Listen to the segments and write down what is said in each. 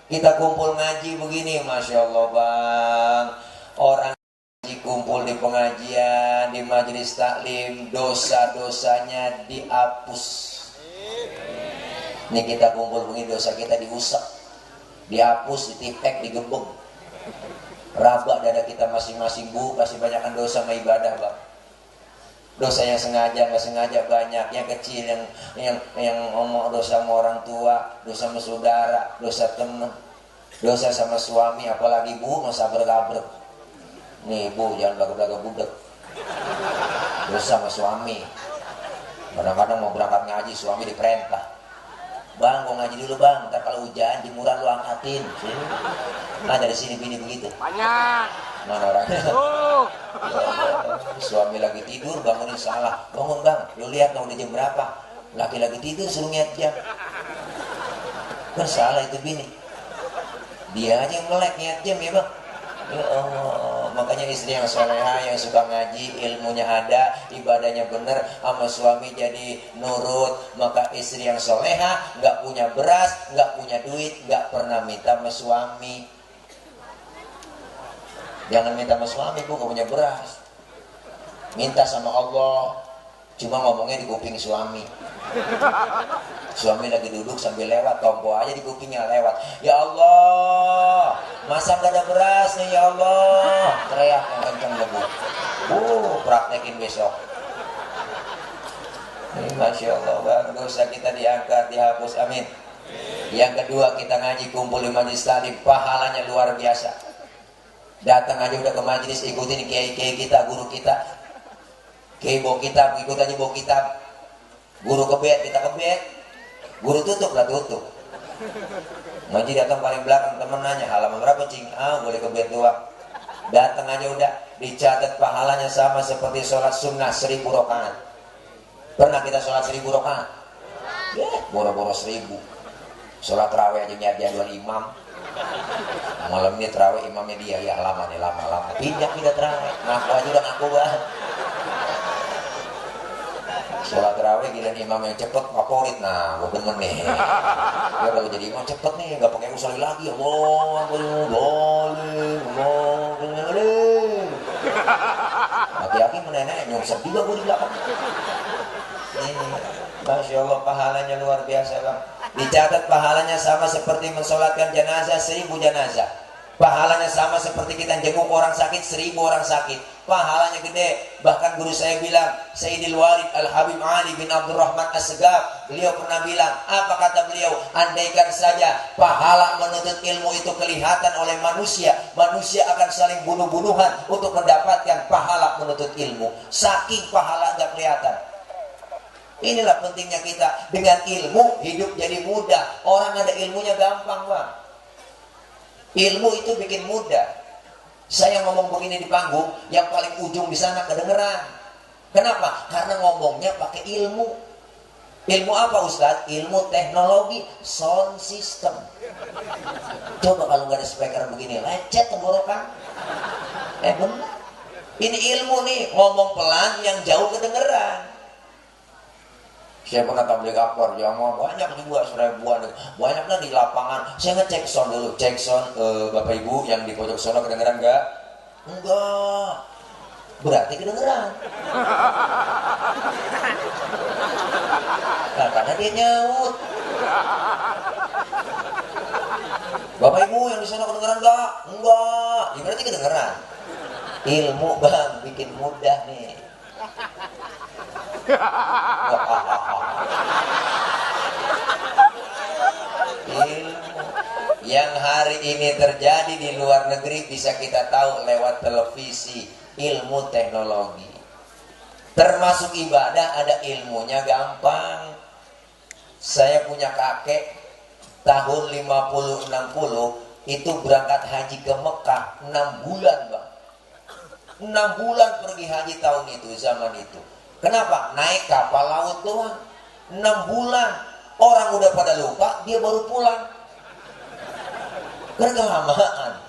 Kita kumpul ngaji begini, Masya Allah Bang. Orang kumpul di pengajian, di majelis taklim, dosa-dosanya dihapus. Ini kita kumpul begini, dosa kita diusap, dihapus, ditipek, digembung. Rabak dada kita masing-masing, Bu. Kasih banyakkan dosa sama ibadah, Bang. Dosa yang sengaja, nggak sengaja banyak. Yang kecil, yang ngomong dosa sama orang tua, dosa sama saudara, dosa teman, dosa sama suami, apalagi Bu, masa bergabrek. Nih Bu, jangan belaga-belaga budek. Dosa sama suami. Kadang-kadang mau berangkat ngaji, suami diperintah. Bang, mau ngaji dulu bang, ntar kalau hujan jemuran lu angkatin. Nah dari sini bini begitu. Banyak. Mana orangnya? Suami lagi tidur, bangunin salah. Bangun bang, lu lihat dong udah jam berapa? Laki lagi tidur suruh ngeliat jam. Kan salah itu bini. Dia aja yang melek ngeliat jam ya bang. Ya Allah, makanya istri yang soleha, yang suka ngaji, ilmunya ada, ibadahnya bener, sama suami jadi nurut. Maka istri yang soleha, nggak punya beras, nggak punya duit, nggak pernah minta sama suami. Jangan minta sama suami, Bu, nggak punya beras. Minta sama Allah. Cuma ngomongnya di kuping suami. Suami lagi duduk sambil lewat, tompo aja di kupingnya lewat. Ya Allah, masa gak ada beras nih ya Allah. Teriak yang kenceng lebu. Praktekin besok. Ini Masya Allah bang, dosa kita diangkat, dihapus, amin. Yang kedua, kita ngaji kumpul di majelis taklim, pahalanya luar biasa. Datang aja udah ke majelis, ikutin kiai-kiai kita, guru kita. Kiai bawa kitab, ikut aja bawa kitab. Guru kebet, kita kebet. Guru tutup lah tutup. Ngaji datang paling belakang, temen nanya halaman berapa cing? Boleh kebet doang. Datang aja udah, dicatat pahalanya sama seperti sholat sunnah 1000 rakaat. Pernah kita sholat 1000 rakaat? Boro-boro 1000. Sholat tarawih aja nyari jadwal imam. Malam ini tarawih imamnya dia, ya lama nih, lama. Pindah tarawih. Ngaku aja udah ngaku banget. Sholat tarawih giliran imam yang cepet favorit. Nah gue demen nih ya, kalau jadi imam cepet nih, gak pakai usul lagi. Allah boleh. Laki-laki menenek nyungsep juga gue di belakang. Masya Allah, pahalanya luar biasa bang. Dicatat pahalanya sama seperti mensolatkan jenazah 1000 jenazah. Pahalanya sama seperti kita jenguk orang sakit 1000 orang sakit. Pahalanya gede. Bahkan guru saya bilang, Sayyidil Walid Al-Habib Ali bin Abdurrahman As-Segaf, beliau pernah bilang, apa kata beliau? Andaikan saja pahala menuntut ilmu itu kelihatan oleh manusia, manusia akan saling bunuh-bunuhan untuk mendapatkan pahala menuntut ilmu. Saking pahala gak kelihatan. Inilah pentingnya kita. Dengan ilmu hidup jadi mudah. Orang ada ilmunya gampang bang. Ilmu itu bikin mudah. Saya ngomong begini di panggung, yang paling ujung di sana kedengeran. Kenapa? Karena ngomongnya pakai ilmu. Ilmu apa Ustadz? Ilmu teknologi sound system. Coba kalau nggak ada speaker begini, lecet tenggorokan. Benar. Ini ilmu nih, ngomong pelan yang jauh kedengeran. Saya pernah tabligh akbar, jamaah banyak juga, seribuan, banyaknya di lapangan. Saya ngecek sound dulu, cek sound, bapak ibu yang di pojok sono kedengeran nggak? Enggak, berarti kedengeran. Nah, karena dia nyaut. Bapak ibu yang di sana kedengeran nggak? Enggak, ya berarti kedengeran. Ilmu bang, bikin mudah nih. Yang hari ini terjadi di luar negeri bisa kita tahu lewat televisi. Ilmu teknologi termasuk ibadah, ada ilmunya gampang. Saya punya kakek tahun 50-60 itu berangkat haji ke Mekah 6 bulan bang. 6 bulan pergi haji tahun itu, zaman itu. Kenapa? Naik kapal laut doang. 6 bulan. Orang udah pada lupa, dia baru pulang. Kelamaan.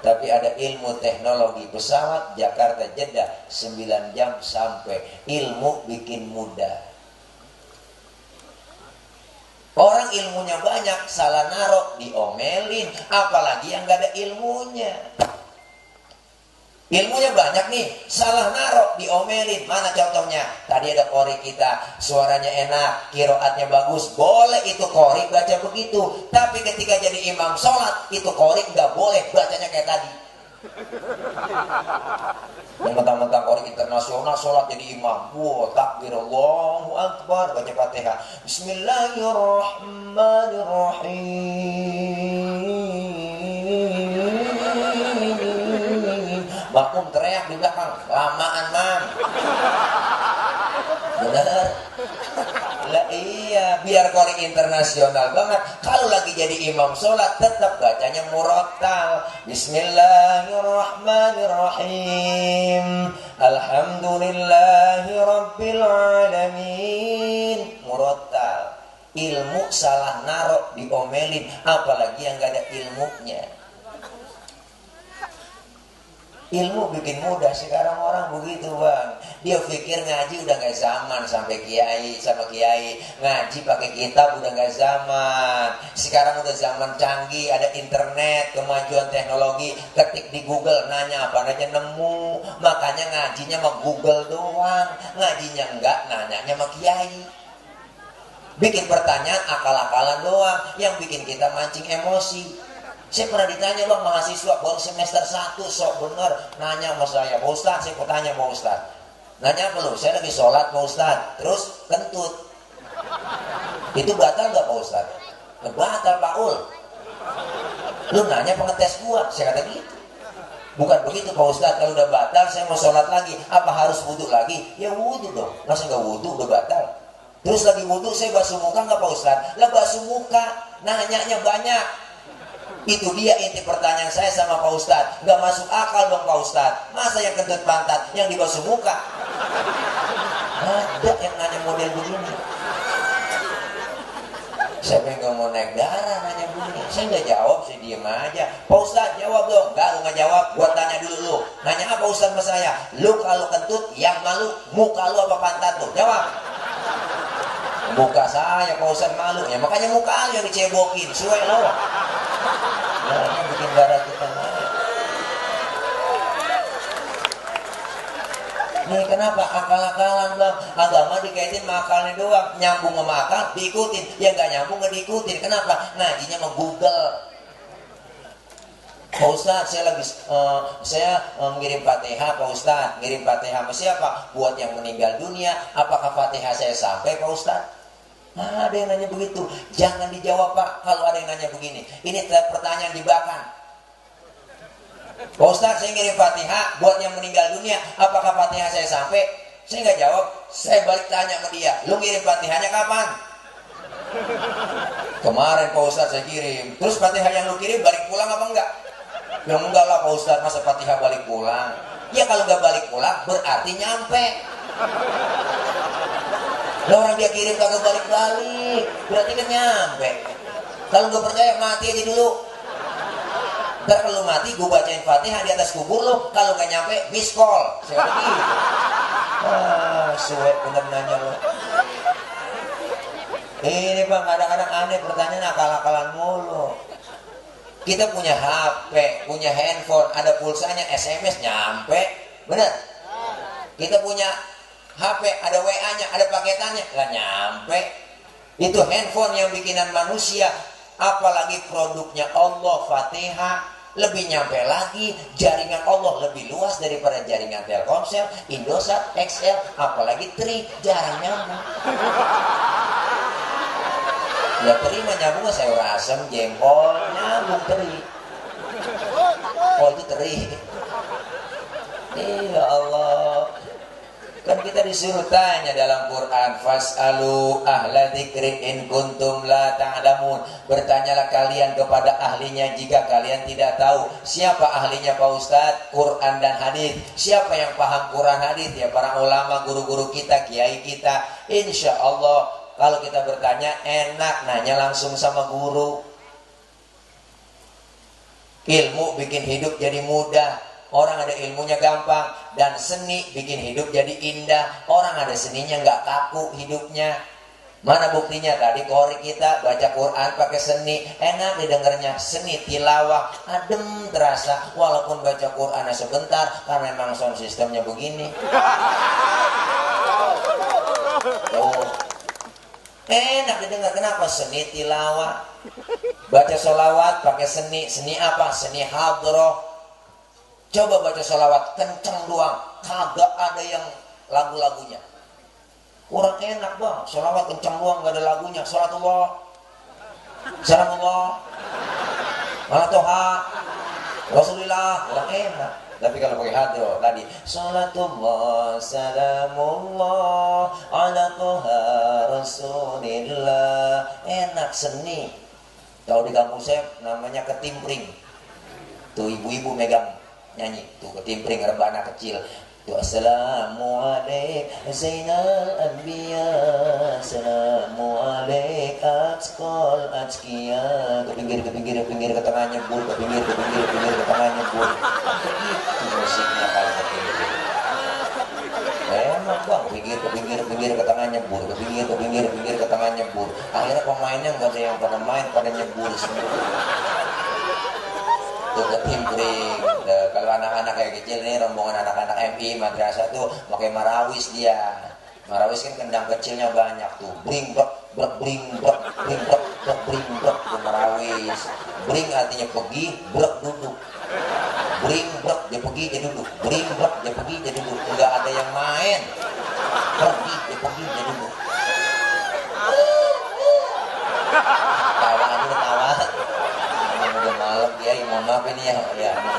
Tapi ada ilmu teknologi pesawat Jakarta Jeddah 9 jam sampai. Ilmu bikin mudah. Orang orang ilmunya banyak, salah naruh, diomelin. Apalagi yang gak ada ilmunya. Ilmunya banyak nih, salah naruh, diomelin. Mana contohnya? Tadi ada qori kita, suaranya enak, kiroatnya bagus, boleh itu qori baca begitu. Tapi ketika jadi imam sholat, itu qori nggak boleh bacanya kayak tadi. Yang mentang-mentang qori internasional sholat jadi imam, wah takbir Allahu Akbar, baca Fatihah, Bismillahirrahmanirrahim. Makmum teriak di belakang, lamaan mam. Benar? Lah iya, biar qori internasional banget. Kalau lagi jadi imam sholat, tetap bacanya murattal. Bismillahirrahmanirrahim. Alhamdulillahi rabbil alamin. Murattal. Ilmu salah naruh, diomelin. Apalagi yang gak ada ilmunya. Ilmu bikin mudah. Sekarang orang begitu bang, dia pikir ngaji udah gak zaman sampai kiai sama kiai, ngaji pakai kitab udah gak zaman. Sekarang udah zaman canggih, ada internet, kemajuan teknologi, ketik di Google, nanya apa aja nemu. Makanya ngajinya sama Google doang, ngajinya enggak, nanyanya sama kiai. Bikin pertanyaan akal-akalan doang, yang bikin kita mancing emosi. Saya pernah ditanya bang, mahasiswa baru semester 1, sok bener, nanya sama saya, Pak Ustadz, saya mau tanya Pak Ustadz. Nanya apa lu? Saya lagi sholat Pak Ustadz, terus kentut. Itu batal gak Pak Ustadz? Batal Pak Ul. Lu nanya pengetes gua, saya kata gitu. Bukan begitu Pak Ustadz, kalau udah batal saya mau sholat lagi, apa harus wudhu lagi? Ya wudhu dong, masa gak wudhu udah batal? Terus lagi wudhu saya basuh muka gak Pak Ustadz? Lah basuh muka, nanyanya banyak. Itu dia inti pertanyaan saya sama Pak Ustadz. Gak masuk akal dong Pak Ustadz. Masa yang kentut pantat, yang dibasuh muka? Ada yang nanya model begini. Siapa yang gak mau naik darah nanya begini? Saya gak jawab, saya diem aja. Pak Ustadz jawab dong. Gak, lu gak jawab, gua tanya dulu lu. Nanya apa Ustadz sama saya? Lu kalau kentut yang malu, muka lu apa pantat lu? Jawab. Muka saya Pak Ustadz malu. Ya makanya muka lu yang dicebokin. Suwe lo. Nah, yang bikin darah kita naik. Nih kenapa akal-akalan bang? Agama dikaitin sama akalnya doang. Nyambung sama akal diikutin, yang gak nyambung gak diikutin. Kenapa? Ngajinya sama Google. Pak Ustadz saya lagi ngirim Fatihah. Pak Ustadz ngirim Fatihah sama siapa? Buat yang meninggal dunia. Apakah Fatihah saya sampai Pak Ustadz? Nah, ada yang nanya begitu. Jangan dijawab Pak kalau ada yang nanya begini. Ini pertanyaan jebakan. Pak Ustadz saya ngirim Fatihah buat yang meninggal dunia, apakah Fatihah saya sampai? Saya nggak jawab. Saya balik tanya ke dia, lu ngirim Fatihahnya kapan? Kemarin Pak Ustadz saya kirim. Terus Fatihah yang lu kirim balik pulang apa enggak? Yang enggak lah Pak Ustadz, masa Fatihah balik pulang? Ya kalau nggak balik pulang berarti nyampe. Lah orang dia kirim kagak balik-balik, berarti kan nyampe. Kalau nggak percaya mati aja dulu. Ntar kalau mati gue bacain Fatihah di atas kubur lo, kalau nggak nyampe miss call. Saya gitu. Suwe bener nanya lo. Ini bang kadang-kadang aneh pertanyaan akal-akalan mulu. Kita punya HP, punya handphone, ada pulsanya, SMS nyampe, bener? Kita punya HP, ada WA-nya, ada paketannya, nggak nyampe. Itu handphone yang bikinan manusia, apalagi produknya Allah, Fatihah, lebih nyampe lagi. Jaringan Allah lebih luas daripada jaringan Telkomsel, Indosat, XL, apalagi Tri, jarang nyambung. Ya Tri mah nyambung sayur asem, jengkol, nyambung Tri. Oh itu Tri. Ya Allah. Kan kita disuruh tanya dalam Quran, fas'alu ahla dzikri in kuntum la ta'lamun. Bertanyalah kalian kepada ahlinya jika kalian tidak tahu. Siapa ahlinya Pak Ustadz? Quran dan hadis. Siapa yang paham Quran hadis? Ya para ulama, guru-guru kita, kiai kita. Insya Allah kalau kita bertanya enak, nanya langsung sama guru. Ilmu bikin hidup jadi mudah. Orang ada ilmunya gampang, dan seni bikin hidup jadi indah. Orang ada seninya nggak kaku hidupnya. Mana buktinya? Tadi kori kita baca Quran pakai seni, enak didengarnya, seni tilawah, adem terasa walaupun baca Quran sebentar karena memang sound sistemnya begini. Tuh. Enak didengar, kenapa? Seni tilawah. Baca sholawat pakai seni, seni apa? Seni hadroh. Coba baca sholawat kenceng doang, kagak ada yang lagu-lagunya. Kurang enak bang, sholawat kenceng doang gak ada lagunya. Sholatullah, salamullah, malatoha, rasulillah, kurang enak. Tapi kalau pakai hadroh tadi, sholatullah, salamullah, ala toha, rasulillah, enak seni. Kalau di kampung saya namanya ketimpring. Tuh ibu-ibu megang nyanyi, tuh ketimpring rebana kecil. Assalamualaikum Zainal Anbiya, Assalamualaikum Atskol Atskia. Ke pinggir, ke tengah nyebur, ke pinggir, ke tengah nyebur. Itu musiknya kalau ke pinggir. Enak bang, ke pinggir, ke tengah nyebur, ke pinggir, ke tengah nyebur. Akhirnya pemainnya nggak ada yang pada main, pada nyebur semua. Ke timpring. Kalau anak-anak kayak kecil nih, rombongan anak-anak MI madrasah tuh pakai marawis dia. Marawis kan kendang kecilnya banyak tuh. Bring brek bring brek tuh marawis. Bring artinya pergi, brek duduk. Bring brek dia pergi dia duduk. Bring brek dia pergi dia duduk. Enggak ada yang main. Pergi dia duduk. Tawa aja tawa. Udah malam dia, mohon maaf ini ya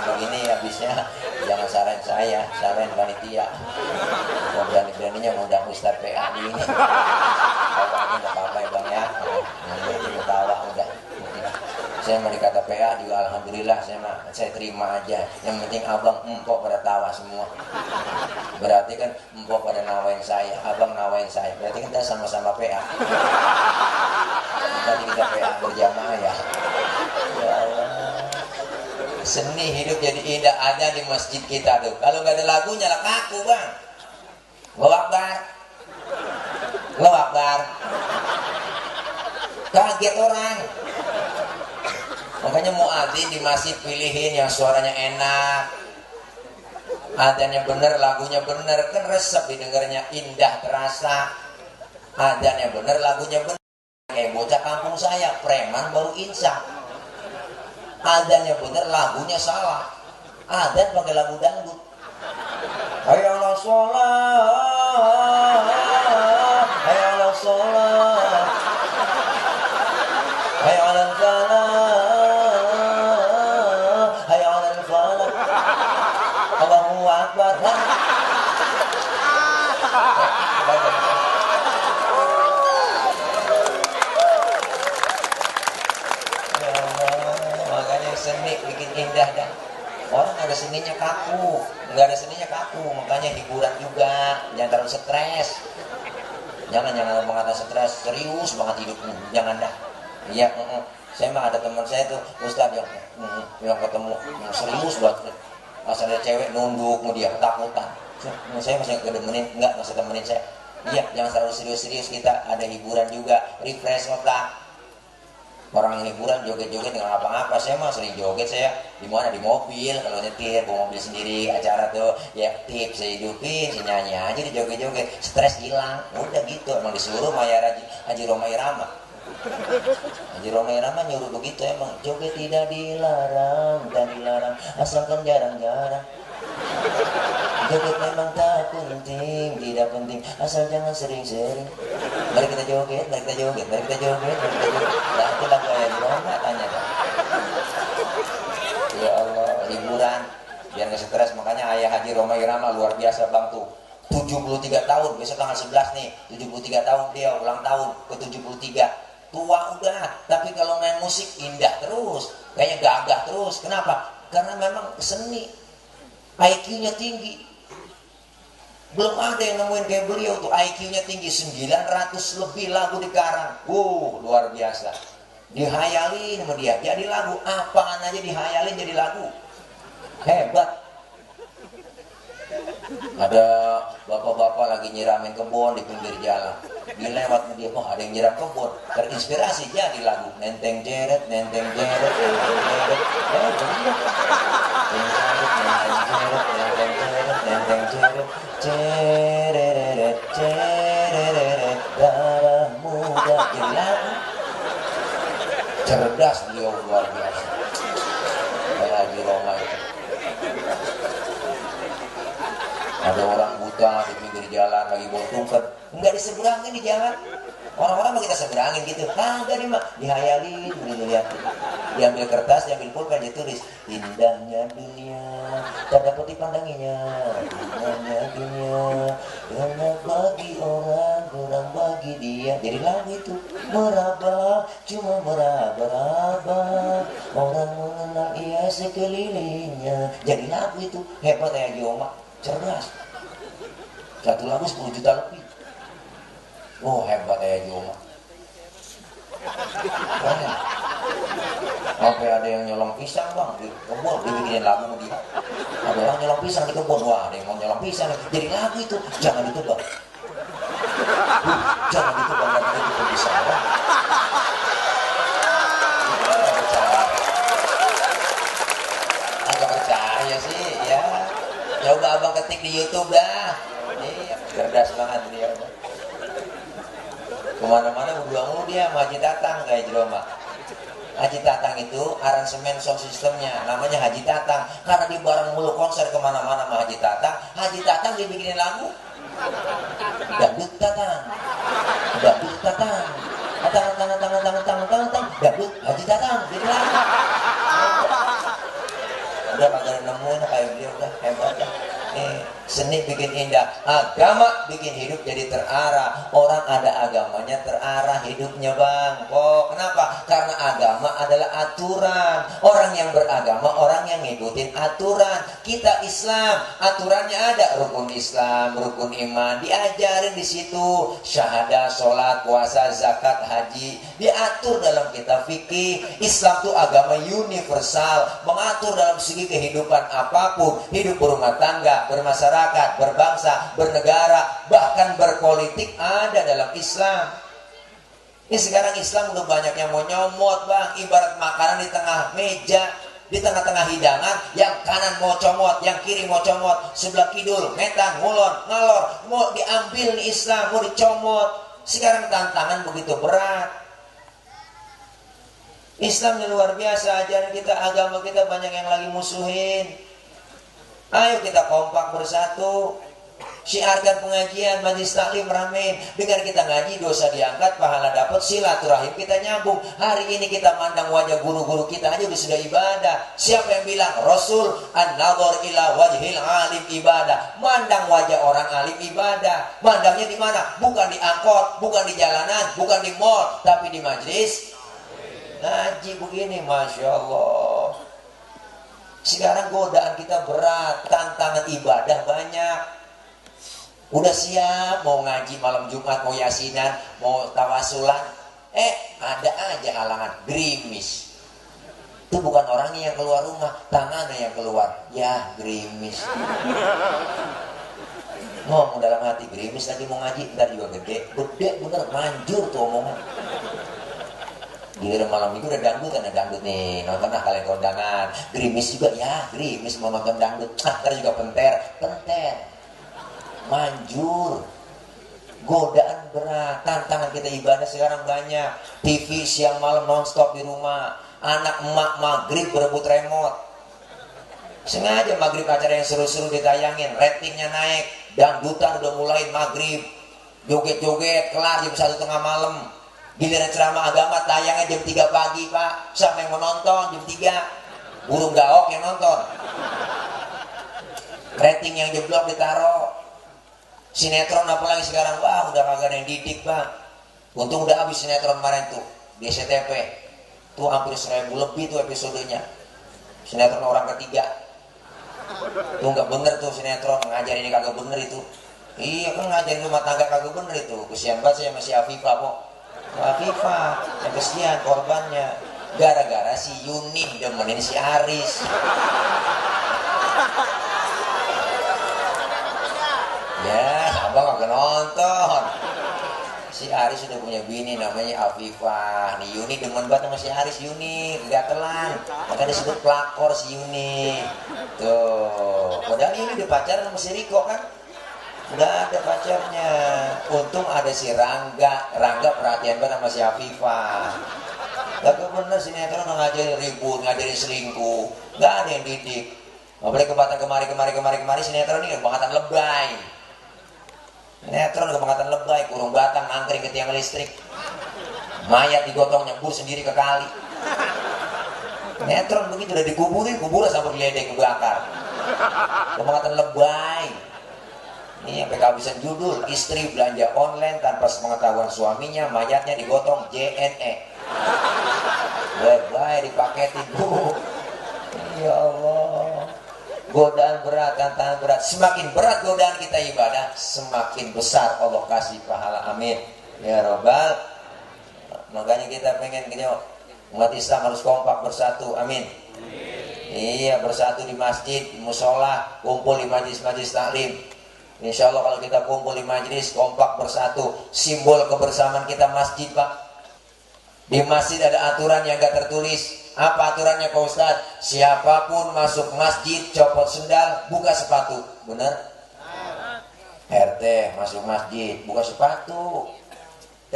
begini habisnya, jangan saran saya, saran panitia. Mau berani-beraninya ngundang Ustadz PA di ini. Tawa nggak apa-apa ya bang ya, nanti tawa udah. Saya mau dikata PA juga alhamdulillah saya terima aja. Yang penting abang empok pada tawa semua. Berarti kan empok pada nawain saya, abang nawain saya. Berarti kita sama-sama PA. Tadi kita PA berjamaah ya. Ya Allah. Seni hidup jadi indah ada di masjid kita tuh. Kalau nggak ada lagunya lah kaku bang. Allahu Akbar. Allahu Akbar. Kaget orang. Makanya muadzin di masjid pilihin yang suaranya enak, adanya bener, lagunya bener, kan resep didengarnya, indah terasa. Adanya bener, lagunya bener. Kayak bocah kampung saya, preman baru insya. Adanya bener, lagunya salah. Adan pakai lagu dangdut. Hayya 'alas shalah, hayya 'alas shalah, hayya 'alal falah, hayya 'alal falah. Allahu Akbar. Ya Allah, makanya seni bikin indah dah. Orang ada seninya kaku, nggak ada seninya kaku, makanya hiburan juga, jangan terlalu stres. Jangan mengatasi stres, serius banget hidupmu, jangan dah. Iya, saya mah ada teman saya tuh Ustadz yang ketemu yang serius banget. Pas ada cewek nunduk mau dia ketakutan. Saya masih kedemenin, nggak masih temenin saya. Iya, jangan terlalu serius-serius, kita ada hiburan juga, refresh otak. Orang hiburan joget-joget dengan apa-apa, saya mah sering joget saya di mana, di mobil, kalau nyetir bawa mobil sendiri acara tuh ya tips saya hidupin, saya nyanyi aja di joget-joget, stres hilang, udah gitu. Emang disuruh Maya Haji Roma Irama. Haji Roma Irama nyuruh begitu, emang joget tidak dilarang dan dilarang asalkan jarang-jarang. Joget memang tak penting, tidak penting, asal jangan sering-sering. Mari kita joget, mari kita joget, mari kita joget, mari kita joget. Nah itu lagu ayat Roma, tanya kan. Ya Allah, hiburan biar gak stres. Makanya ayah Haji Roma Irama luar biasa bang tuh, 73 tahun, besok tanggal 11 nih, 73 tahun dia ulang tahun ke 73. Tua udah, tapi kalau main musik indah terus, kayaknya gagah terus. Kenapa? Karena memang seni, IQ-nya tinggi. Belum ada yang nemuin kayak beliau tuh, IQ-nya tinggi, 900 lebih lagu dikarang. Luar biasa. Dihayalin sama dia, jadi lagu. Apaan aja dihayalin jadi lagu. Hebat. Ada bapak-bapak lagi nyiramin kebun di pinggir jalan. Dia lewat dia, oh ada yang nyiram kebun. Terinspirasi jadi lagu nenteng jeret, nenteng jeret, nenteng jeret. Nenteng jeret, nenteng jeret, cereret, cereret, darah muda. Jadi lagu. Cerdas beliau luar biasa. Kayak Haji Roma itu. Ada orang buta di pinggir jalan lagi bontungkan, enggak diseberangin di jalan. Orang-orang mau kita seberangin gitu. Nah, dari mah dihayalin, lihat. Diambil kertas, diambil pulpen, ditulis indahnya dunia, tak dapat dipandanginya. Indahnya dunia, karena bagi orang, kurang bagi dia. Jadi lagu itu meraba, cuma meraba-raba. Orang mengenal ia sekelilingnya. Jadi lagu itu hebat ya Joma. Cerdas. Satu lagu 10 juta lebih. Oh hebat ya Joma. Keren. Sampai ada yang nyolong pisang bang di kebun, dibikinin lagu sama dia. Ada orang nyolong pisang di kebun, wah ada yang mau nyolong pisang. Jadi lagu itu jangan ditebak. Jangan ditebak, karena itu pisang bang. Agak percaya sih ya. Coba abang ketik di YouTube dah. Ini cerdas banget dia. Kemana-mana berdua mulu dia sama Haji Tatang kayak Jeroma. Haji Tatang itu aransemen sound systemnya namanya Haji Tatang. Karena di bareng mulu konser kemana-mana sama Haji Tatang. Haji Tatang dibikinin lagu dangdut Tatang, dangdut Tatang, tangan, dangdut Haji Tatang. Jadi lagu. Udah kagak nemuin kayak beliau, udah hebat dah. Seni bikin indah, agama bikin hidup jadi terarah. Orang ada agamanya terarah hidupnya bang. Oh kenapa? Karena agama adalah aturan. Orang yang beragama orang yang ngikutin aturan. Kita Islam, aturannya ada rukun Islam, rukun iman, diajarin di situ. Syahadah, sholat, puasa, zakat, haji, diatur dalam kitab fikih. Islam itu agama universal, mengatur dalam segi kehidupan apapun, hidup berumah tangga, bermasyarakat, berbangsa, bernegara, bahkan berpolitik ada dalam Islam. Ini sekarang Islam udah banyak yang mau nyomot bang, ibarat makanan di tengah meja, di tengah-tengah hidangan, yang kanan mau comot, yang kiri mau comot, sebelah kidul, metan, ngulon, ngalor, mau diambil nih Islam, mau dicomot. Sekarang tantangan begitu berat. Islamnya luar biasa, ajaran kita, agama kita banyak yang lagi musuhin. Ayo kita kompak bersatu. Syiarkan pengajian, majlis taklim ramein. Dengan kita ngaji dosa diangkat, pahala dapat, silaturahim kita nyambung. Hari ini kita mandang wajah guru-guru kita aja sudah ibadah. Siapa yang bilang? Rasul an-nadhar ila wajhil alim ibadah. Mandang wajah orang alim ibadah. Mandangnya di mana? Bukan di angkot, bukan di jalanan, bukan di mall, tapi di majlis ngaji begini. Masya Allah. Sekarang godaan kita berat, tantangan ibadah banyak. Udah siap mau ngaji malam Jumat, mau yasinan, mau tawasulan, ada aja halangan, gerimis. Itu bukan orangnya yang keluar rumah, tangannya yang keluar. Ya gerimis. Ngomong dalam hati, gerimis lagi mau ngaji, ntar juga gede bener, manjur tuh omongan. Giliran malam minggu udah dangdut, ada dangdut nih, nonton kalian kondangan. Gerimis juga, ya gerimis mau nonton dangdut. Ntar juga penter. Manjur. Godaan berat, tantangan kita ibadah sekarang banyak. TV siang malam nonstop di rumah. Anak emak maghrib berebut remote. Sengaja maghrib acara yang seru-seru ditayangin, ratingnya naik. Dangdutan udah mulai maghrib, joget-joget, kelar jam 1 tengah malam. Giliran ceramah agama tayangnya jam 3 pagi pak. Siapa yang mau nonton jam 3? Burung gaok yang nonton. Rating yang jeblok ditaruh. Sinetron apalagi sekarang, wah udah kagak ada yang didik bang. Untung udah habis sinetron kemarin tuh di SCTV. Tuh hampir 1000 lebih tuh episodenya. Sinetron orang ketiga. Tuh nggak bener tuh sinetron, ngajarin ini kagak bener itu. Iya kan ngajarin rumah tangga kagak bener itu. Kesian banget saya masih Afifah kok. Afifah yang kesian korbannya. Gara-gara si Yuni demenin si Aris. Ya, abang gak nonton. Si Aris sudah punya bini namanya Afifah. Nih Yuni demen banget sama si Aris. Yuni gatelan, maka disebut pelakor si Yuni. Tuh, padahal Yuni udah pacaran sama si Riko kan. Udah ada pacarnya. Untung ada si Rangga. Rangga perhatian banget sama si Afifah. Gak bener sinetron ngajarin ribut, ngajarin selingkuh. Gak ada yang didik. Gak boleh kebatan kemari sinetron ini kebangatan lebay. Sinetron kebangatan lebay, kurung batang angkring ke tiang listrik. Mayat digotong nyebur sendiri ke kali. Sinetron begitu udah dikuburin, kuburan sampai geledek kebakar. Kebangatan lebay. Ini sampai kehabisan judul, istri belanja online tanpa sepengetahuan suaminya, mayatnya digotong JNE. Lebay dipaketin bu. Ya Allah, godaan berat, tantangan berat. Semakin berat godaan kita ibadah, semakin besar Allah kasih pahala. Amin ya robbal. Makanya kita pengen umat Islam harus kompak bersatu. Amin. Iya, bersatu di masjid, di musola, kumpul di majlis-majlis taklim. Insya Allah kalau kita kumpul di majlis kompak bersatu, simbol kebersamaan kita masjid, Pak. Di masjid ada aturan yang gak tertulis. Apa aturannya Pak Ustadz? Siapapun masuk masjid copot sendal, buka sepatu. Benar? RT masuk masjid buka sepatu. T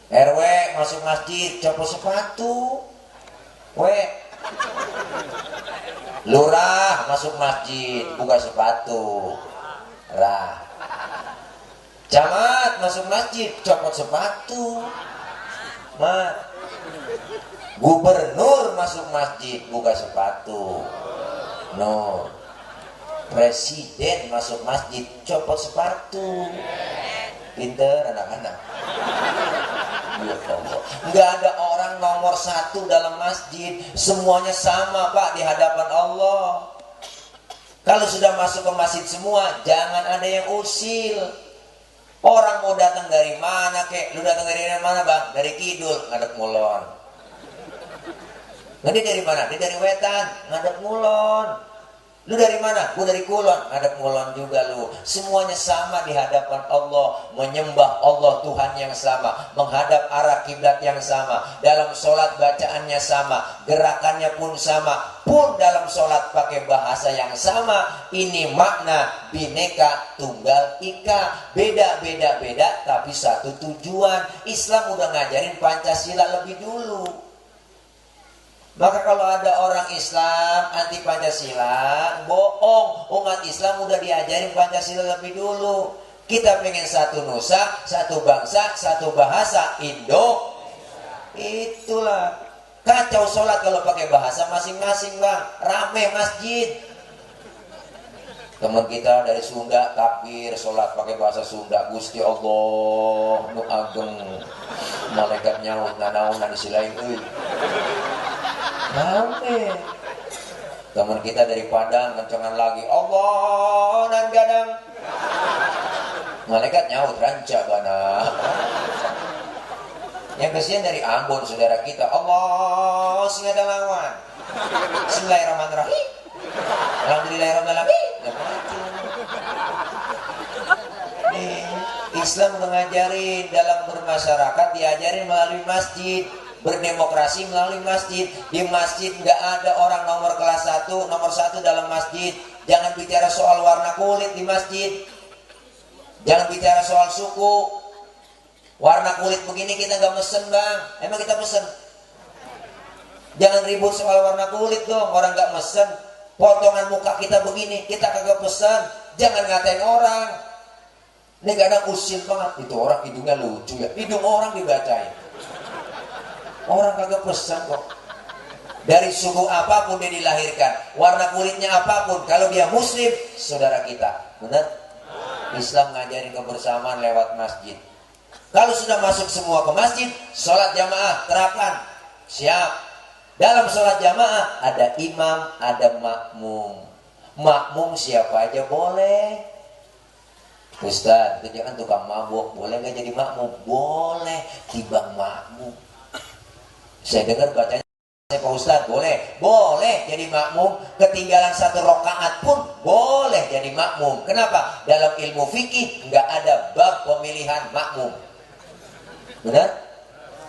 RW masuk masjid copot sepatu. W Lurah masuk masjid buka sepatu. Rah Camat masuk masjid copot sepatu. Gubernur masuk masjid buka sepatu. No. Presiden masuk masjid copot sepatu. Pinter anak-anak. Nggak ada orang nomor satu dalam masjid. Semuanya sama Pak di hadapan Allah. Kalau sudah masuk ke masjid semua, jangan ada yang usil. Orang mau datang dari mana kek? Lu datang dari mana bang? Dari kidul, ngadep ngulon. Nah, dia dari mana? Dia dari wetan, ngadep ngulon. Lu dari mana? Gua dari kulon, ngadep ngulon juga lu. Semuanya sama di hadapan Allah, menyembah Allah Tuhan yang sama, menghadap arah kiblat yang sama. Dalam sholat bacaannya sama, gerakannya pun sama. Pun dalam sholat pakai bahasa yang sama. Ini makna Bhinneka Tunggal Ika. Beda-beda tapi satu tujuan. Islam udah ngajarin Pancasila lebih dulu. Maka kalau ada orang Islam anti Pancasila, bohong. Umat Islam udah diajarin Pancasila lebih dulu. Kita pengen satu nusa, satu bangsa, satu bahasa, Indo. Itulah. Kacau sholat kalau pakai bahasa masing-masing bang. Rame masjid. Teman kita dari Sunda takbir sholat pakai bahasa Sunda. Gusti Allah nu ageng. Malaikat nyaut nanaon disilain euy. Rame. Teman kita dari Padang kencengan lagi Allah nan gadang. Malaikat nyaut ranca bana. Yang kesian dari Ambon saudara kita Allah singada lawan. Bismillahirrahmanirrahim. Alhamdulillahirrahmanirrahim. Islam mengajarin dalam bermasyarakat, diajarin melalui masjid. Berdemokrasi melalui masjid. Di masjid nggak ada orang nomor kelas 1, nomor 1 dalam masjid. Jangan bicara soal warna kulit di masjid. Jangan bicara soal suku. Warna kulit begini kita nggak mesen bang. Emang kita pesen? Jangan ribut soal warna kulit dong. Orang nggak mesen. Potongan muka kita begini, kita kagak pesen. Jangan ngatain orang. Ini kadang usil banget. Itu orang hidungnya lucu ya. Hidung orang dibacain. Orang kagak pesan kok. Dari suku apapun dia dilahirkan, warna kulitnya apapun, kalau dia muslim, saudara kita. Benar? Islam ngajarin kebersamaan lewat masjid. Kalau sudah masuk semua ke masjid, sholat jamaah terapkan. Siap. Dalam sholat jamaah ada imam, ada makmum. Makmum siapa aja boleh. Ustaz, itu jangan tukang mabuk. Boleh nggak jadi makmum? Boleh. Timbang makmum. Saya dengar bacanya Pak Ustadz, boleh jadi makmum. Ketinggalan 1 rakaat pun boleh jadi makmum. Kenapa? Dalam ilmu fikih nggak ada bab pemilihan makmum. Benar?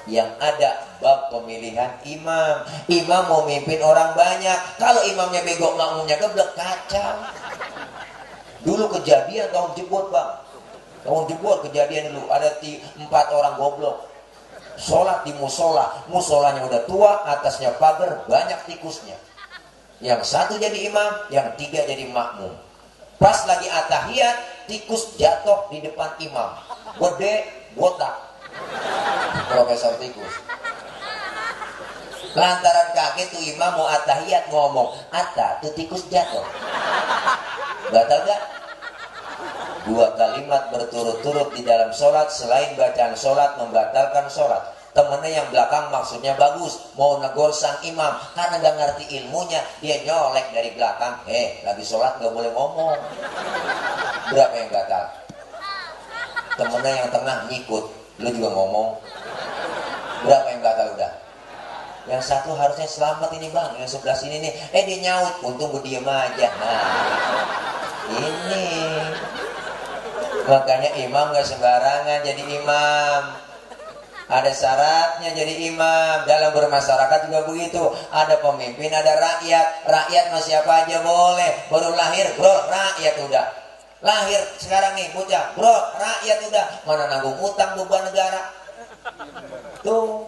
Yang ada bab pemilihan imam. Imam mau mimpin orang banyak. Kalau imamnya bego, makmumnya geblek, kacau. Dulu kejadian tahun jebot bang. Tahun jebot kejadian dulu. Ada 4 orang goblok. Sholat di musola, musolanya udah tua, atasnya pagar, banyak tikusnya. Yang 1 jadi imam, yang 3 jadi makmum. Pas lagi atahiyat, tikus jatuh di depan imam, gede, botak, Profesor Tikus. Lantaran kaget tuh imam mau atahiyat ngomong, "Ata, tuh tikus jatuh." Batal gak? 2 kalimat berturut-turut di dalam sholat, selain bacaan sholat membatalkan sholat. Temennya yang belakang maksudnya bagus, mau negor sang imam, karena gak ngerti ilmunya, dia nyolek dari belakang, lagi sholat gak boleh ngomong. Berapa yang batal? Temennya yang tengah ngikut, lu juga ngomong. Berapa yang batal udah? Yang 1 harusnya selamat ini bang, yang sebelah sini nih, dia nyaut, untung gue diem aja. Nah, ini makanya imam gak sembarangan jadi imam. Ada syaratnya jadi imam. Dalam bermasyarakat juga begitu. Ada pemimpin, ada rakyat. Rakyat mah siapa aja boleh. Baru lahir, bro, rakyat udah. Lahir sekarang nih, bocah, bro, rakyat udah. Mana nanggung utang beban negara. Tuh,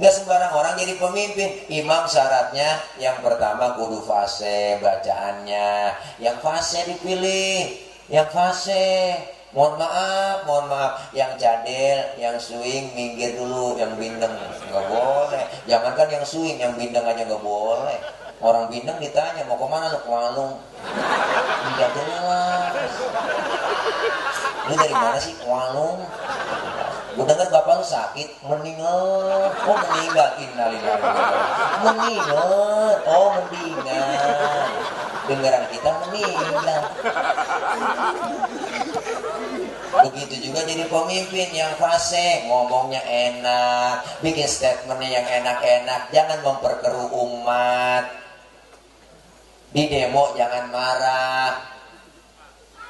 gak sembarang orang jadi pemimpin. Imam syaratnya yang pertama kudu fase bacaannya. Yang fase dipilih. Yang fase, mohon maaf, yang cadel, yang swing minggir dulu, yang bindeng nggak boleh. Jangankan yang swing, yang bindeng aja nggak boleh. Orang bindeng ditanya mau kemana lu, ke Walung? Tidak jelas. Lu dari mana sih, ke Walung? Gue dengar bapak lu sakit, meninggal. Oh meninggal, innalillahi. Meninggal, oh meninggal. Dengaran kita meninggal. Begitu juga jadi pemimpin yang fase, ngomongnya enak, bikin statementnya yang enak-enak, jangan memperkeruh umat. Di demo jangan marah.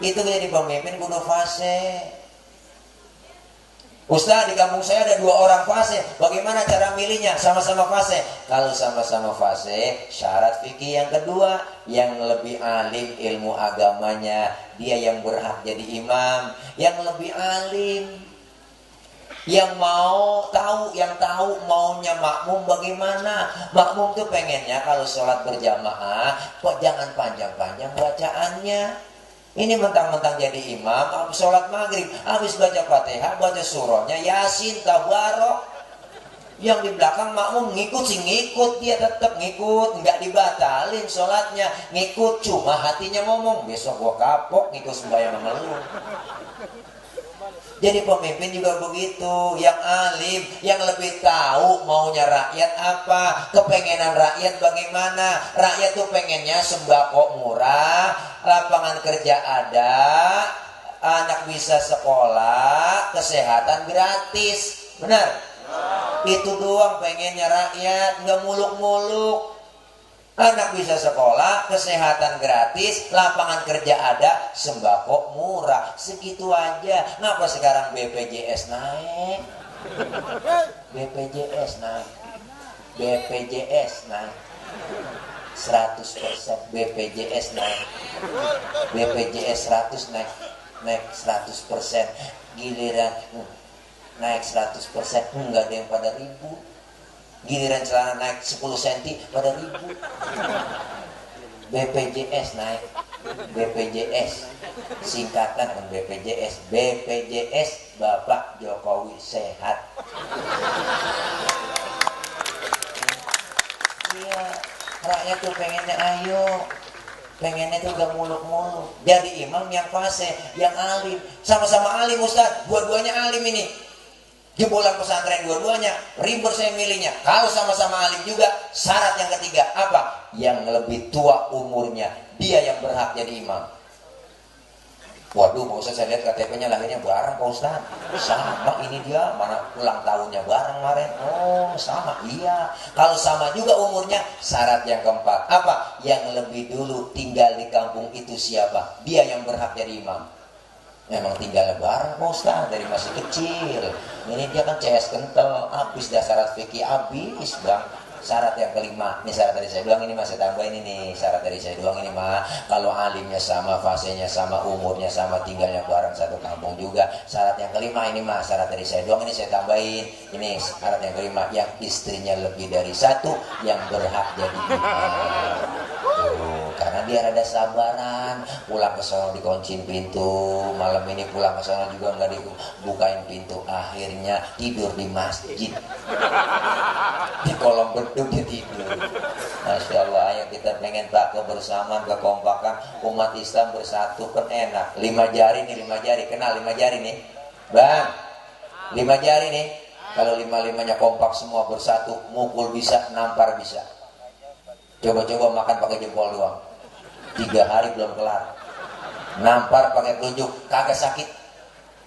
Itu jadi pemimpin kudu fase. Ustaz, di kampung saya ada 2 orang fase. Bagaimana cara milihnya? Sama-sama fase. Kalau sama-sama fase, syarat fikih yang kedua, yang lebih alim ilmu agamanya, dia yang berhak jadi imam. Yang lebih alim, yang mau tahu, yang tahu maunya makmum bagaimana. Makmum tuh pengennya kalau sholat berjamaah, kok jangan panjang-panjang bacaannya. Ini mentang-mentang jadi imam, habis sholat maghrib, habis baca fatihah, baca surahnya, yasin, tabarok. Yang di belakang makmum ngikut sih ngikut, dia tetap ngikut, nggak dibatalin sholatnya, ngikut, cuma hatinya ngomong, besok gua kapok ngikut sembahyang sama lu. Jadi pemimpin juga begitu, yang alim, yang lebih tahu maunya rakyat apa, kepengenan rakyat bagaimana. Rakyat tuh pengennya sembako murah, lapangan kerja ada, anak bisa sekolah, kesehatan gratis. Benar? Itu doang pengennya rakyat, nggak muluk-muluk. Anak bisa sekolah, kesehatan gratis, lapangan kerja ada, sembako murah. Segitu aja. Ngapa sekarang BPJS naik? BPJS naik. BPJS naik. 100% BPJS naik. BPJS 100 naik. Naik 100%. Giliran naik 100%, enggak ada yang pada ribut. Giliran celana naik 10 cm pada ribu. BPJS naik. BPJS singkatan dengan BPJS. BPJS Bapak Jokowi Sehat. Iya, rakyat tuh pengennya ayo, pengennya tuh gak muluk-muluk. Jadi imam yang fase, yang alim. Sama-sama alim Ustaz, dua-duanya alim ini. Jebolan pesantren dua-duanya, ribet saya milihnya. Kalau sama-sama alim juga, syarat yang ketiga apa? Yang lebih tua umurnya, dia yang berhak jadi imam. Waduh Pak Ustadz, saya lihat KTP-nya lahirnya bareng Pak Ustadz. Sama ini dia, mana ulang tahunnya bareng kemarin. Oh sama, iya. Kalau sama juga umurnya, syarat yang keempat. Apa? Yang lebih dulu tinggal di kampung itu siapa? Dia yang berhak jadi imam. Memang tinggal bareng Pak Ustadz dari masih kecil. Ini dia kan CS kental, habis dah syarat fikih, habis bang. Syarat yang kelima, ini syarat dari saya doang, ini mas saya tambahin ini syarat dari saya doang ini mah. Kalau alimnya sama, fasenya sama, umurnya sama, tinggalnya bareng satu kampung juga. Syarat yang kelima ini mah syarat dari saya doang, ini saya tambahin. Ini syarat yang kelima, yang istrinya lebih dari satu, yang berhak jadi imam. Tuh, karena biar ada sabaran, pulang ke sono dikunciin pintu, malam ini pulang ke sono juga nggak dibukain pintu, akhirnya tidur di masjid. Di kolong beduk dia tidur. Masya Allah, ayo kita pengen tak kebersamaan, kekompakan umat Islam bersatu kan enak. 5 jari nih, 5 jari, kenal 5 jari nih bang, 5 jari nih. Kalau 5-5-nya kompak semua bersatu, mukul bisa, nampar bisa. Coba-coba makan pakai jempol doang, 3 hari belum kelar. Nampar pakai telunjuk kagak sakit.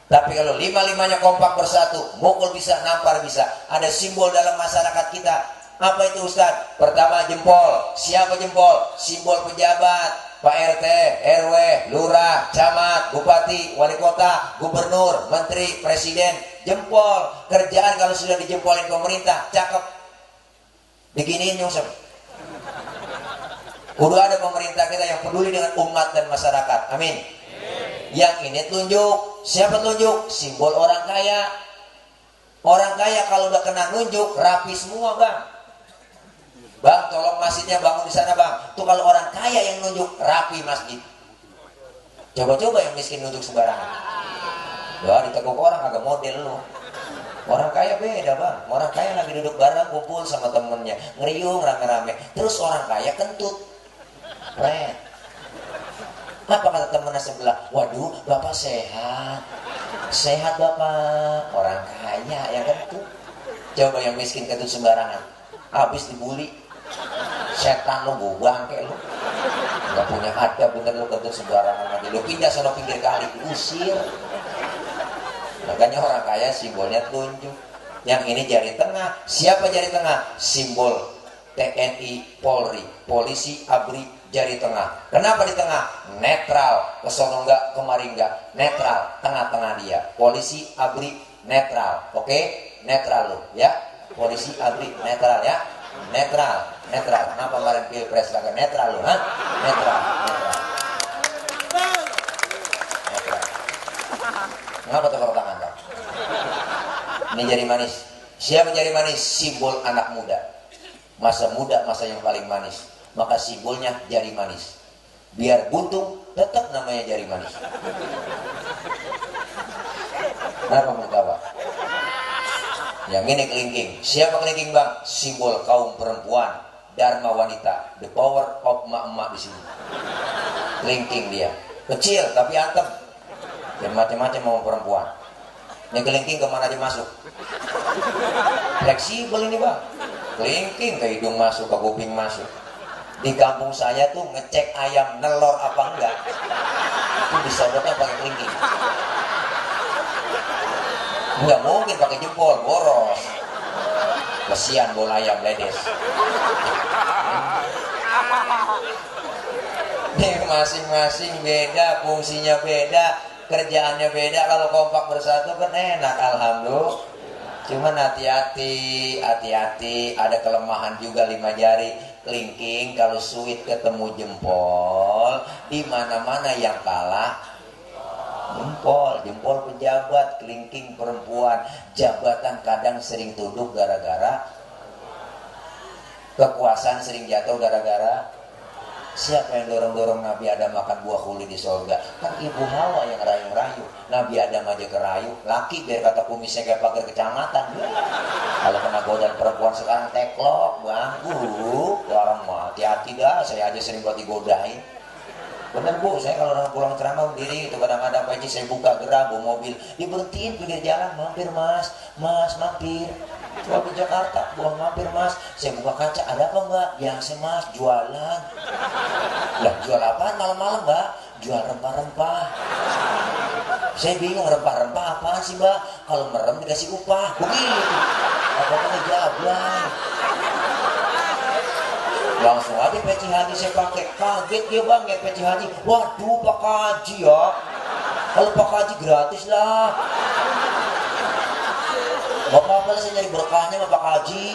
Tapi kalau 5-5-nya kompak bersatu, mukul bisa, nampar bisa. Ada simbol dalam masyarakat kita. Apa itu Ustaz? Pertama jempol. Siapa jempol? Simbol pejabat, Pak RT, RW, lurah, camat, bupati, wali kota, gubernur, menteri, presiden. Jempol. Kerjaan kalau sudah dijempolin pemerintah, cakep. Beginiin Yusuf. Kudu ada pemerintah kita yang peduli dengan umat dan masyarakat. Amin. Yang ini tunjuk. Siapa tunjuk? Simbol orang kaya. Orang kaya kalau udah kena nunjuk rapi semua bang. Bang tolong masjidnya bangun di sana bang. Tuh kalau orang kaya yang nunjuk rapi masjid. Coba-coba yang miskin nunjuk sembarangan. Wah diteguk orang agak model lu. Orang kaya beda bang. Orang kaya lagi duduk bareng kumpul sama temennya, ngeriung rame-rame. Terus orang kaya kentut. Keren. Apa kata temennya sebelah? Waduh, bapak sehat. Sehat bapak. Orang kaya yang kentut. Coba yang miskin kentut sembarangan. Habis dibully. Setan lu, gue bangke lu. Gak punya adab bener lu kentut sembarangan lagi. Lu pindah sono pinggir kali, usir. Makanya orang kaya simbolnya tunjuk. Yang ini jari tengah. Siapa jari tengah? Simbol TNI, Polri, polisi, ABRI. Jari tengah. Kenapa di tengah? Netral. Kesono enggak, kemari enggak. Netral. Tengah-tengah dia. Polisi, ABRI, netral. Oke? Netral lo, ya. Polisi, ABRI, netral ya. Netral. Netral. Kenapa kemarin pilpres kagak netral lo, ha? Netral. Netral. Netral. Kenapa tepuk tangan kau? Ini jari manis. Siapa jari manis? Simbol anak muda. Masa muda, masa yang paling manis. Maka simbolnya jari manis. Biar buntung, tetap namanya jari manis. Kenapa mertawa? Yang ini kelingking. Siapa kelingking bang? Simbol kaum perempuan, dharma wanita, the power of emak-emak di sini. Kelingking dia, kecil tapi antem. Dan macam-macam mau perempuan. Ini kelingking kemana aja masuk. Fleksibel ini bang. Kelingking ke hidung masuk, ke kuping masuk. Di kampung saya tuh ngecek ayam nelor apa enggak itu disodotnya pakai kelingking. Enggak mungkin pakai jempol, boros. Kesian bola ayam ledes. Nih masing-masing beda, fungsinya beda, kerjaannya beda. Kalau kompak bersatu kan enak, alhamdulillah. Cuman hati-hati, ada kelemahan juga 5 jari. Kelingking kalau suit ketemu jempol, di mana-mana yang kalah jempol pejabat, kelingking perempuan. Jabatan kadang sering tunduk gara-gara kekuasaan, sering jatuh gara-gara siapa yang dorong-dorong Nabi Adam makan buah huli di surga? Kan ibu Hawa yang rayu-rayu. Nabi Adam aja kerayu, laki biar kata kumisnya kayak pagar kecamatan. Kalau kena godaan perempuan sekarang teklok, bangku, orang mah hati-hati dah. Saya aja sering buat digodain. Bener bu, saya kalau pulang ceramah berdiri itu kadang-kadang Pak Haji saya buka gerak bawa mobil, diberhentiin pinggir jalan, mampir mas, mampir. Coba ke Jakarta, buang mampir mas, saya buka kaca, ada apa mbak? Biasa mas, jualan. Lah jual apaan malam-malam mbak? Jual rempah-rempah. Saya bingung rempah-rempah apaan sih mbak? Kalau merem dikasih upah, begitu. Apa-apa jablay. Langsung aja peci haji saya pakai. Kaget dia bang ya peci haji. Waduh Pak Haji ya. Kalau Pak Haji gratis lah. Gak apa-apa lah saya nyari berkahnya sama Pak Haji.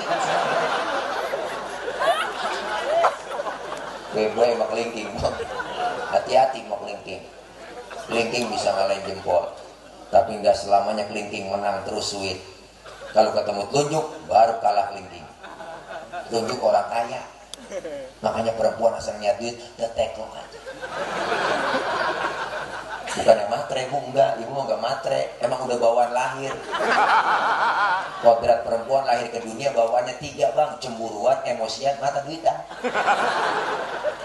Gue emang kelingking. Hati-hati mau kelingking. Kelingking bisa ngalahin jempol. Tapi nggak selamanya kelingking menang terus sweet. Kalau ketemu telunjuk baru kalah kelingking. Telunjuk orang kaya. Makanya perempuan asal niat duit udah teklok aja. Bukan yang matre bu, enggak. Ibu mau nggak matre, emang udah bawaan lahir. Kodrat perempuan lahir ke dunia bawaannya 3 bang. Cemburuan, emosian, mata duitan.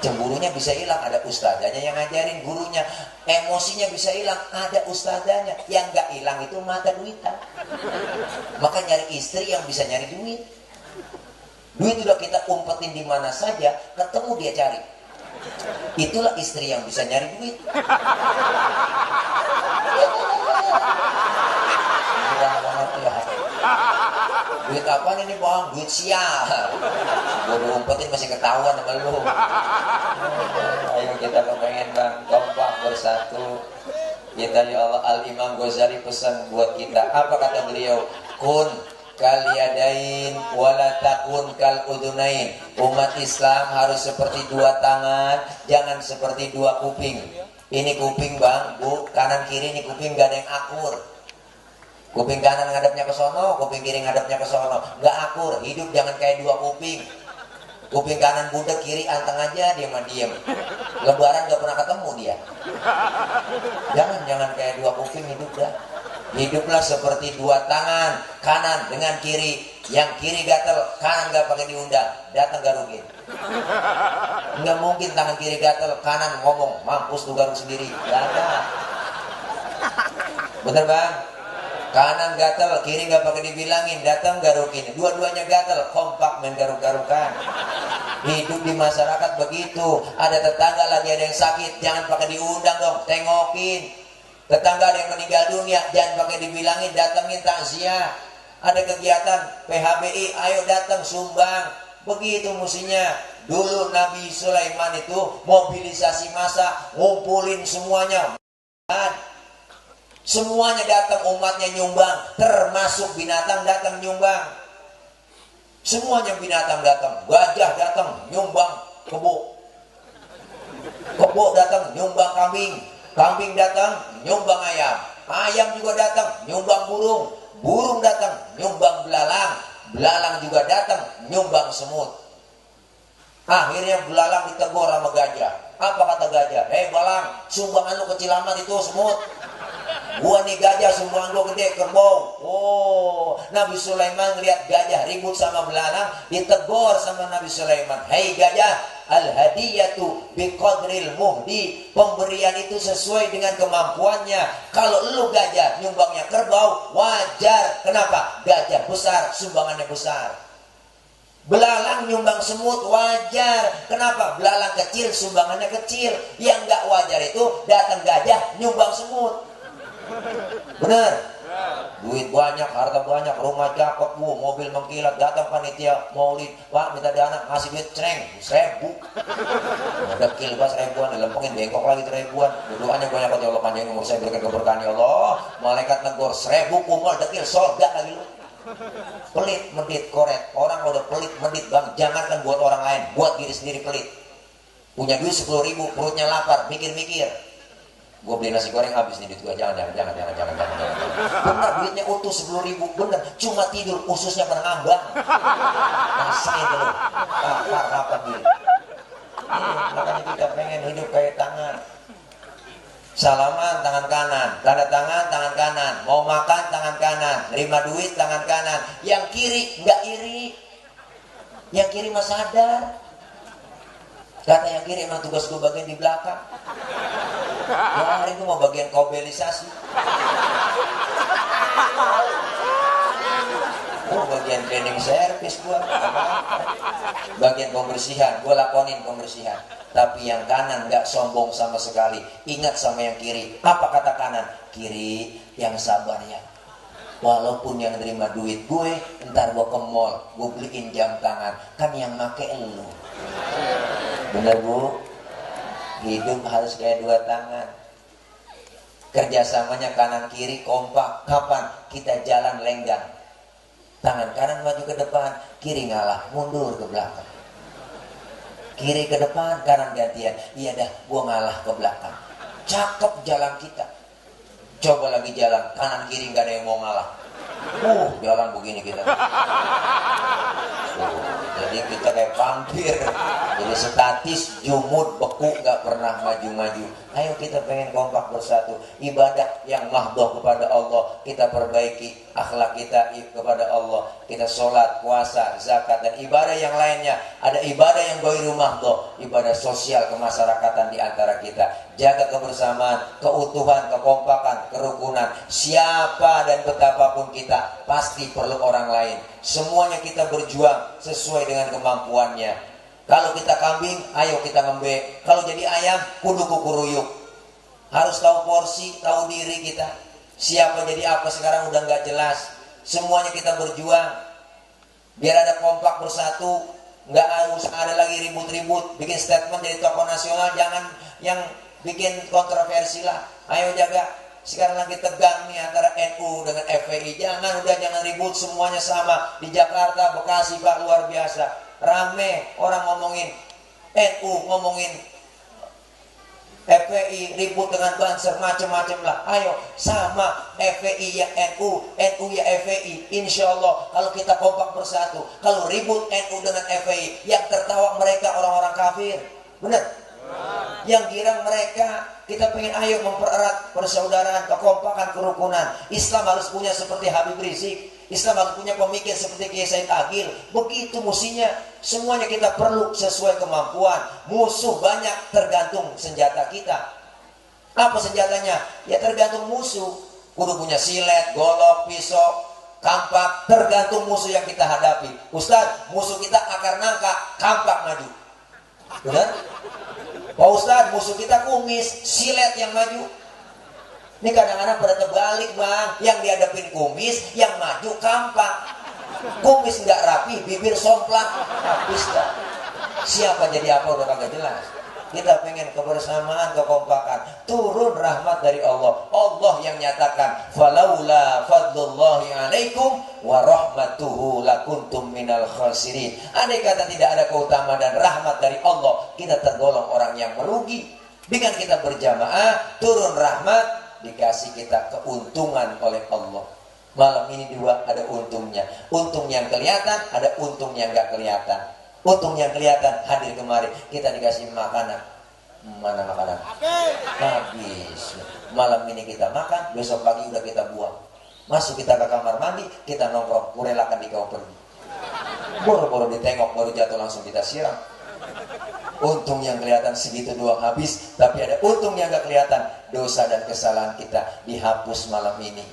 Cemburunya bisa hilang, ada ustadzanya yang ngajarin gurunya. Emosinya bisa hilang, ada ustadzanya. Yang nggak hilang itu mata duitan. Maka nyari istri yang bisa nyari duit. Duit udah kita umpetin di mana saja, ketemu dia cari. Itulah istri yang bisa nyari duit. Murah banget ya. Duit apaan ini bang? Duit sial. Gue udah umpetin masih ketahuan sama lu. Ayo kita kepengen bang, kompak bersatu. Kita ya Allah, Al-Imam Ghazali pesan buat kita. Apa kata beliau? Kun kaliadain wala takun kal udunain. Umat Islam harus seperti 2 tangan, jangan seperti 2 kuping. Ini kuping bang, bu, kanan kiri ini kuping gak ada yang akur. Kuping kanan ngadapnya ke sono, kuping kiri ngadapnya ke sono, gak akur. Hidup jangan kayak 2 kuping. Kuping kanan budek, kiri anteng aja, diam-diam. Lebaran gak pernah ketemu dia. Jangan kayak 2 kuping hidup dah. Hiduplah seperti 2 tangan, kanan dengan kiri. Yang kiri gatel, kanan gak pakai diundang, datang garugin. Nggak mungkin tangan kiri gatel, kanan ngomong, mampus lu garuk sendiri. Gak ada. Bener bang? Kanan gatel, kiri gak pakai dibilangin, datang garukin. Dua-duanya gatel, kompak main garuk-garukan. Hidup di masyarakat begitu. Ada tetangga lagi ada yang sakit, jangan pakai diundang dong, tengokin. Tetangga ada yang meninggal dunia, jangan pakai dibilangin, datangin takziah. Ada kegiatan PHBI, ayo datang sumbang. Begitu mestinya. Dulu Nabi Sulaiman itu mobilisasi massa, ngumpulin semuanya. Semuanya datang, umatnya nyumbang, termasuk binatang datang nyumbang. Semuanya binatang datang, gajah datang nyumbang kebo. Kebo datang nyumbang kambing. Kambing datang, nyumbang ayam. Ayam juga datang, nyumbang burung. Burung datang, nyumbang belalang. Belalang juga datang, nyumbang semut. Akhirnya belalang ditegur sama gajah. Apa kata gajah? Hei belalang, sumbangan lu kecil amat itu semut. Gua nih gajah, sumbangan gua gede, kerbau. Oh, Nabi Sulaiman ngeliat gajah ribut sama belalang, ditegur sama Nabi Sulaiman. Hei gajah, al-hadiyatu biqadril muhdi. Pemberian itu sesuai dengan kemampuannya. Kalau lu gajah nyumbangnya kerbau, wajar. Kenapa? Gajah besar, sumbangannya besar. Belalang nyumbang semut, wajar. Kenapa? Belalang kecil, sumbangannya kecil. Yang nggak wajar itu datang gajah nyumbang semut. Benar? Duit banyak, harta banyak, rumah cakep, mobil mengkilat, datang panitia maulid, Pak minta dana, ngasih duit cereng, 1000. Ada kilbas ribuan, dilempengin bengkok lagi 1000-an. Doanya banyak banget, ya Allah panjangin umur saya, berikan keberkahan ya Allah. Malaikat negor 1000 kumul dekil sorga lagi lu. Pelit, medit, koret. Orang udah pelit, medit bang, jangankan buat orang lain, buat diri sendiri pelit. Punya duit 10.000, perutnya lapar, mikir-mikir. Gue beli nasi goreng habis nih duit gue, jangan. Bener duitnya utuh 10.000, bener. Cuma tidur, ususnya pada ngambang. Rasain dulu, rapat duit. Makanya kita pengen hidup kayak tangan. Salaman tangan kanan, tanda tangan tangan kanan, mau makan tangan kanan, terima duit tangan kanan. Yang kiri nggak iri, yang kiri mah sadar. Kata yang kiri emang tugas gue bagian di belakang. Ya hari itu mau bagian kobelisasi. Bagian cleaning service gue. Bagian pembersihan, gue lakonin pembersihan. tapi yang kanan nggak sombong sama sekali. Ingat sama yang kiri. Apa kata kanan? Kiri, yang sabar ya. Walaupun yang terima duit gue, ntar gue ke mall, gue beliin jam tangan. Kan yang make elu. Bener bu? Hidup harus kayak dua tangan. Kerjasamanya kanan kiri kompak. Kapan? Kita jalan lenggang. Tangan kanan maju ke depan, kiri ngalah, mundur ke belakang. Kiri ke depan, kanan gantian. Iya dah, gua ngalah ke belakang. Cakep jalan kita. Coba lagi jalan, kanan kiri gak ada yang mau ngalah. Jalan begini kita. Jadi kita kayak vampir. Jadi statis, jumud, beku, gak pernah maju-maju. Ayo kita pengen kompak bersatu. Ibadah yang mahdoh kepada Allah, kita perbaiki akhlak kita kepada Allah. Kita sholat, puasa, zakat, dan ibadah yang lainnya. Ada ibadah yang ghairu mahdoh, ibadah sosial kemasyarakatan di antara kita. Jaga kebersamaan, keutuhan, kekompakan, kerukunan. Siapa dan betapapun kita, pasti perlu orang lain. Semuanya kita berjuang sesuai dengan kemampuannya. Kalau kita kambing, ayo kita ngembek. Kalau jadi ayam, kudu kukuruyuk. Harus tahu porsi, tahu diri kita. Siapa jadi apa sekarang udah nggak jelas. Semuanya kita berjuang. Biar ada kompak bersatu. Nggak harus ada lagi ribut-ribut. Bikin statement jadi tokoh nasional, jangan yang bikin kontroversi lah. Ayo jaga. Sekarang lagi tegang nih antara NU dengan FPI. Jangan ribut, semuanya sama. Di Jakarta, Bekasi Pak, luar biasa. Rame orang ngomongin NU, ngomongin FPI, ribut dengan Banser, macam-macam lah. Ayo sama, FPI ya NU, NU ya FPI. Insya Allah kalau kita kompak bersatu, kalau ribut NU dengan FPI, yang tertawa mereka orang-orang kafir. Benar? Yang girang mereka. Kita pengen ayo mempererat persaudaraan, kekompakan, kerukunan. Islam harus punya seperti Habib Rizik. Islam harus punya pemikir seperti Kiai Said Agil. Begitu mestinya. Semuanya kita perlu sesuai kemampuan. Musuh banyak, tergantung senjata kita. Apa senjatanya? Ya tergantung musuh. Kudu punya silet, golok, pisau, kampak. Tergantung musuh yang kita hadapi. Ustaz, musuh kita akar nangka, kampak maju. Benar? Pak Ustaz, musuh kita kumis, silet yang maju. Ini kadang-kadang pada terbalik bang. Yang dihadapin kumis, yang maju kampak. Kumis nggak rapi, bibir somplak, habis dah. Siapa jadi apa udah kagak jelas. Kita pengen kebersamaan, kekompakan. Turun rahmat dari Allah. Allah yang nyatakan, falaula fadlullahi alaikum wa rahmatuhu lakuntum minal khasirin. Andai kata tidak ada keutamaan dan rahmat dari Allah, kita tergolong orang yang merugi. Dengan kita berjamaah, turun rahmat, dikasih kita keuntungan oleh Allah. Malam ini dua ada untungnya. Untung yang kelihatan, ada untung yang gak kelihatan. Untung yang kelihatan, hadir kemari, kita dikasih makanan. Mana makanan? Habis. Malam ini kita makan, besok pagi udah kita buang. Masuk kita ke kamar mandi, kita nongkrong, kurelakan di kau pergi. Boro-boro ditengok, baru jatuh langsung kita siram. Untung yang kelihatan segitu doang habis, tapi ada untung yang gak kelihatan. Dosa dan kesalahan kita dihapus malam ini.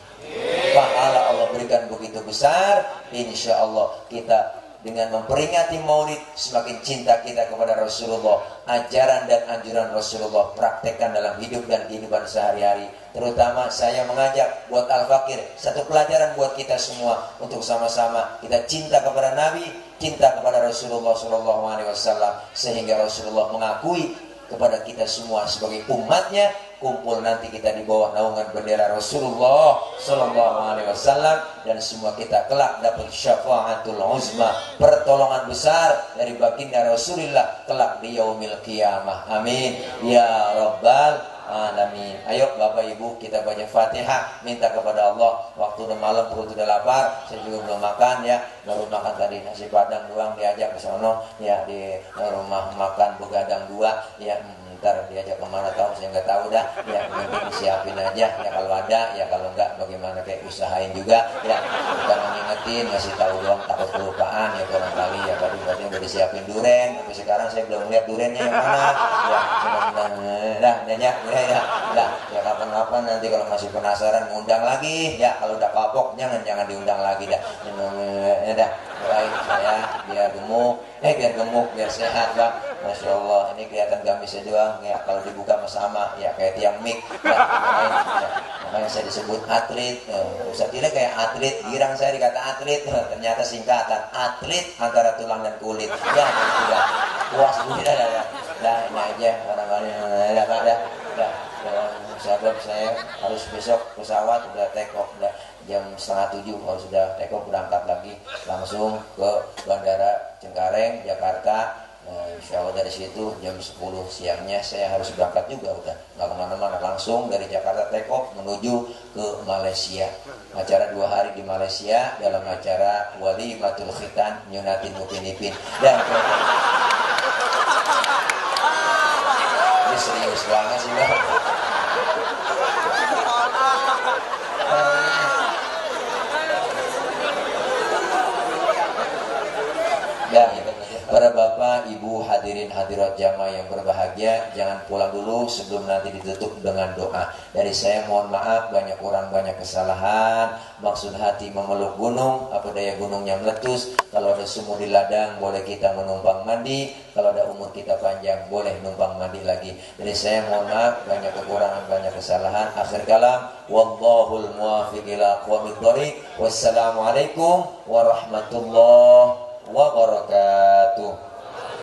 Pahala Allah berikan begitu besar. Insya Allah kita dengan memperingati maulid, semakin cinta kita kepada Rasulullah. Ajaran dan anjuran Rasulullah praktekkan dalam hidup dan kehidupan sehari-hari. Terutama saya mengajak buat Al-Fakir, satu pelajaran buat kita semua, untuk sama-sama kita cinta kepada Nabi, cinta kepada Rasulullah SAW, sehingga Rasulullah mengakui kepada kita semua sebagai umatnya. Kumpul nanti kita di bawah naungan bendera Rasulullah SAW, dan semua kita kelak dapat syafaatul uzma, pertolongan besar dari baginda Rasulullah kelak di yaumil qiyamah. Amin ya rabbal alamin. Ayo Bapak Ibu kita baca Fatihah, minta kepada Allah. Waktu udah malam, perut udah lapar, saya juga belum makan ya, baru makan tadi nasi padang doang, diajak ke sono ya, di rumah makan Begadang 2 ya. Ntar diajak kemana tahu, saya nggak tahu dah ya, nanti disiapin aja ya, kalau ada ya, kalau enggak bagaimana, kayak usahain juga ya, kita mengingetin, ngasih tahu doang, takut kelupaan ya barangkali ya. Tadi udah disiapin duren, tapi sekarang saya belum lihat durennya yang mana ya. Mudah-mudahan ya kapan-kapan nanti kalau masih penasaran ngundang lagi ya, kalau udah kapok jangan diundang lagi dah ya dah. Baik, saya biar gemuk biar sehat bang. Masya Allah, ini kelihatan gamisnya doang ya, kalau dibuka sama ya kayak tiang mic ya, makanya saya disebut atlet. Ustaz Dile kayak atlet, girang saya dikata atlet, ternyata singkatan atlet antara tulang dan kulit ya, sudah puas dulu dah ini aja barangkali dah sahabat saya harus besok pesawat udah take off, udah jam 6:30 kalau sudah take off berangkat lagi langsung ke Bandara Cengkareng Jakarta. Insya Allah dari situ jam 10 siangnya saya harus berangkat juga, udah nggak kemana-mana, langsung dari Jakarta take off menuju ke Malaysia. Acara 2 hari di Malaysia dalam acara Walimatul Khitan nyunatin Upin Ipin. Dan ini serius banget sih bang. Ya, para bapak, ibu, hadirin hadirat jamaah yang berbahagia, jangan pulang dulu sebelum nanti ditutup dengan doa. Dari saya mohon maaf, banyak orang banyak kesalahan. Maksud hati memeluk gunung, apa daya gunungnya meletus. Kalau ada sumur di ladang, boleh kita menumpang mandi. Kalau ada umur kita panjang, boleh numpang mandi lagi. Dari saya mohon maaf, banyak kekurangan, banyak kesalahan. Akhir kalam, wallahul muwaffiq ila aqwamit thoriq. Wassalamualaikum warahmatullahi wabarakatuh.